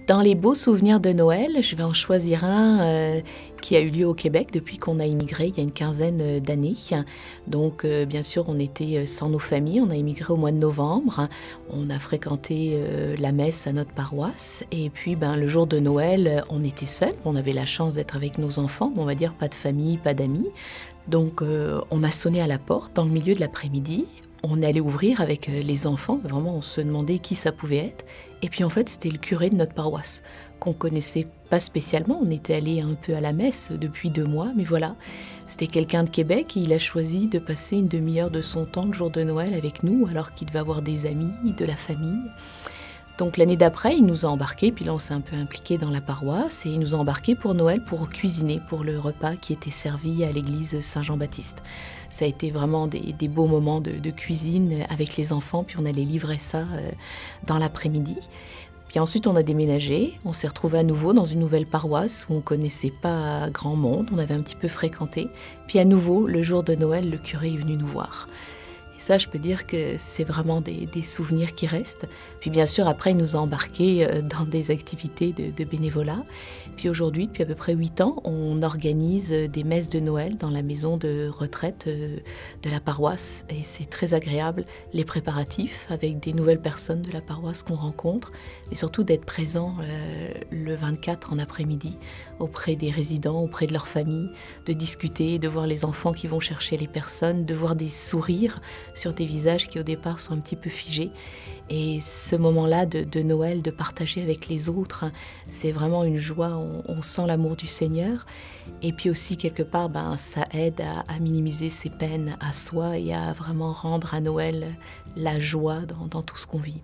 Dans les beaux souvenirs de Noël, je vais en choisir un qui a eu lieu au Québec depuis qu'on a immigré il y a une quinzaine d'années. Donc bien sûr, on était sans nos familles, on a immigré au mois de novembre. On a fréquenté la messe à notre paroisse. Et puis le jour de Noël, on était seuls. On avait la chance d'être avec nos enfants, on va dire pas de famille, pas d'amis. Donc on a sonné à la porte dans le milieu de l'après-midi. On allait ouvrir avec les enfants, vraiment on se demandait qui ça pouvait être. Et puis en fait c'était le curé de notre paroisse, qu'on connaissait pas spécialement, on était allé un peu à la messe depuis 2 mois, mais voilà. C'était quelqu'un de Québec et il a choisi de passer une demi-heure de son temps le jour de Noël avec nous, alors qu'il devait avoir des amis, de la famille. Donc l'année d'après, il nous a embarqués, puis là on s'est un peu impliqué dans la paroisse, et il nous a embarqués pour Noël pour cuisiner pour le repas qui était servi à l'église Saint-Jean-Baptiste. Ça a été vraiment des beaux moments de cuisine avec les enfants, puis on allait livrer ça dans l'après-midi. Puis ensuite on a déménagé, on s'est retrouvés à nouveau dans une nouvelle paroisse où on connaissait pas grand monde, on avait un petit peu fréquenté. Puis à nouveau, le jour de Noël, le curé est venu nous voir. Et ça, je peux dire que c'est vraiment des souvenirs qui restent. Puis bien sûr, après, il nous a embarqués dans des activités de bénévolat. Puis aujourd'hui, depuis à peu près 8 ans, on organise des messes de Noël dans la maison de retraite de la paroisse. Et c'est très agréable, les préparatifs avec des nouvelles personnes de la paroisse qu'on rencontre. Mais surtout d'être présent le 24 en après-midi auprès des résidents, auprès de leurs familles, de discuter, de voir les enfants qui vont chercher les personnes, de voir des sourires sur des visages qui au départ sont un petit peu figés. Et ce moment-là de Noël, de partager avec les autres, c'est vraiment une joie, on sent l'amour du Seigneur. Et puis aussi, quelque part, ça aide à minimiser ses peines à soi et à vraiment rendre à Noël la joie dans tout ce qu'on vit.